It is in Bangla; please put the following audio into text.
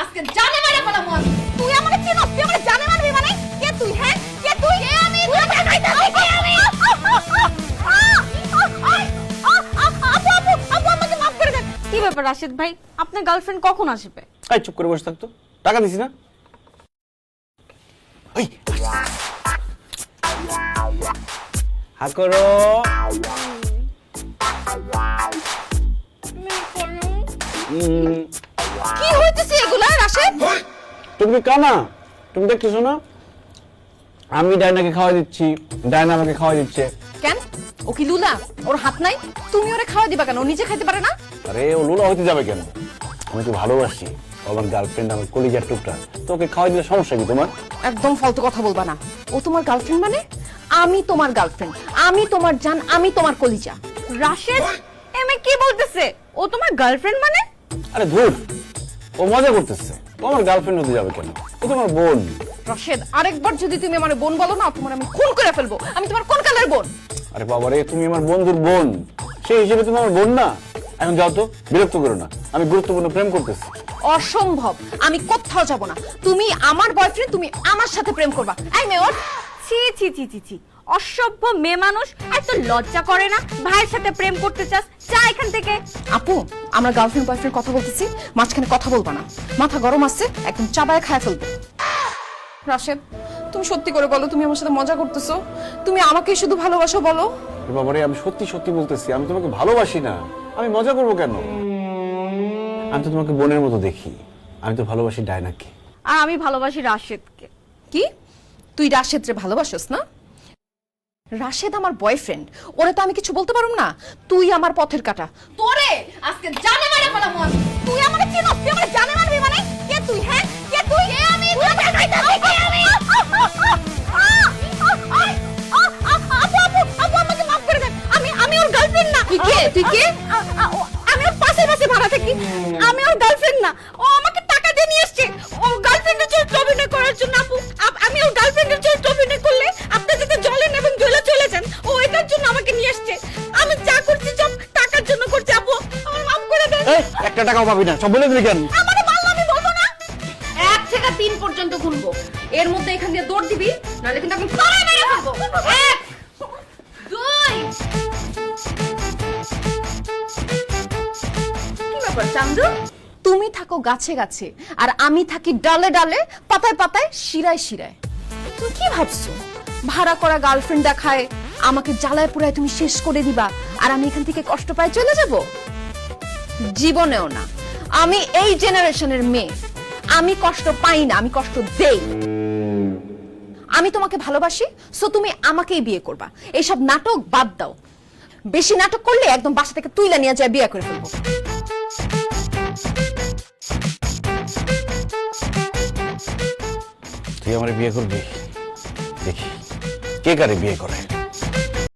আজকে জানে মারা বলা মন তুই আমাকে চিনো তুই আমাকে জানে মারবি মানে কে তুই হ্যাঁ কে তুই কে আমি তুই আমাকে খাইতাছিস কে আমি আপু আমাকে মাফ করে দেন। কি ব্যাপার রাশেদ ভাই, আপনার গার্লফ্রেন্ড কখন আসবে? এই চুপ করে বসে থাকতো, টাকা দিছি না। ওই হা করো। কি হইতেছে এগুলা রাশেদ? তুমি কি কানা? তুমি দেখতেছো না আমি ডায়নাকে খাওয়া দিচ্ছি, ডায়না আমাকে খাওয়া দিচ্ছে। কেন ও কি লুলা? ওর হাত নাই? তুমি ওরে খাওয়া দিবা কেন? ও নিজে খাইতে পারে না? আরে ও লুলা হইতে যাবে কেন? আমি তো ভালোবাসি, আমার গার্লফ্রেন্ড, আমার কলিজার টুকরা। তো ওকে খাওয়া দিলে সমস্যা কি তোমার? একদম ফালতু কথা বলবা না। ও তোমার গার্লফ্রেন্ড মানে? আমি তোমার গার্লফ্রেন্ড, আমি তোমার জান, আমি তোমার কলিজা। রাশেদ এমএ কি বলতেছে? ও তোমার গার্লফ্রেন্ড মানে? আরে ধুর, ও মজা করতেছে। ও আমার গার্লফ্রেন্ড হতে যাবে কেন? ও তোমার বোন। রাশেদ আরেকবার যদি তুমি আমার বোন বলো না, তোমার আমি খুন করে ফেলবো। আমি তোমার কোন কালের বোন? আরে বাবারে, তুমি আমার বন্ধুর বোন, সেই হিসেবে তুমি আমার বোন না। এখন যাও তো, বিরক্ত করো না, আমি গুরুত্বপূর্ণ প্রেম করতেছি। অসম্ভব, আমি কোথাও যাব না। তুমি আমার বয়ফ্রেন্ড, তুমি আমার সাথে প্রেম করবা। এই মেয়ে ওঠ। ছি ছি ছি ছি ছি, অসভ্য মেয়ে মানুষ। আর তো লজ্জা করে না ভাইয়ের সাথে প্রেম করতে চাস? যা এখান থেকে। আপু আমরা গার্লফ্রেন্ড বয়ফ্রেন্ড কথা বলতেছি, মাঝখানে কথা বলবা না। মাথা গরম আসছে, একদম চাবায় খায় ফেলবে। রাশেদ তুমি সত্যি করে বলো, তুমি আমার সাথে মজা করতেছো? তুমি আমাকে শুধু ভালোবাসো বলো। আরে বাবারে, আমি সত্যি সত্যি বলতেছি, আমি তোমাকে ভালোবাসি না। আমি মজা করবো কেন? আমি তো তোমাকে বোনের মতো দেখি। আমি তো ভালোবাসি ডায়নাকে। আর আমি ভালোবাসি রাশেদকে। কি তুই রাশেদরে ভালোবাসোস না? রাশেদ আমার বয়ফ্রেন্ড, ওরে তো আমি কিছু বলতে পারুম না। তুই আমার পথের কাটা, তোরে আজকে জানে মারা ফেলা মন। তুই আমাকে চিনো তুই আমাকে জানে মারবি মানে কে তুই হ্যাঁ কে তুই কে আমি তুই আমাকে খাইতাছিস কে আমি আপু আমাকে মাফ করে দেন। আমি ওর গার্লফ্রেন্ড না। তুই কে তুই কে? আমি ওর পাশে পাশে ভাড়া থাকি। আমি ওর গার্লফ্রেন্ড না। ও আমাকে টাকা দিয়ে নিয়ে আসছে ও গার্লফ্রেন্ডের চরিত্র অভিনয় করার জন্য। আপু আমি ওর গার্লফ্রেন্ডের চরিত্র অভিনয় করলে আপনি যাতে জ্বলেন এবং জ্বলে চলে যান, ও এটার জন্য আমাকে নিয়ে আসছে। আমি যা করছি সব টাকার জন্য করছি। আপু আমার মাফ করে দেন। এই একটা টাকাও পাবি না, সব বলে দিলি কেন? আমারে মারলো আমি বলবো না। 1 থেকে 3 পর্যন্ত গুনবো, এর মধ্যে এখান দিয়ে দৌড় দিবি, নাহলে কিন্তু আমি পাড়ায় মেরে ফেলবো। 1 2 কি ব্যাপার চান্দু? তুমি থাকো গাছে গাছে আর আমি থাকি ডালে ডালে, পাতায় পাতায়, শিরায় শিরায়। তুমি কি ভাবছো ভাড়া করা গার্লফ্রেন্ড দেখায় আমাকে জ্বালায় পুরায় তুমি শেষ করে দিবা আর আমি এখান থেকে কষ্ট পায় চলে যাব? জীবনেও না। আমি এই জেনারেশনের মেয়ে, আমি কষ্ট পাই না, আমি কষ্ট দেই। আমি তোমাকে ভালোবাসি, সো তুমি আমাকেই বিয়ে করবা। এইসব নাটক বাদ দাও। বেশি নাটক করলে একদম বাসা থেকে তুইলা নিয়ে যায় বিয়ে করে ফেলবো। তুই আমার বিয়ে করবি? দেখি কে কারে বিয়ে করে।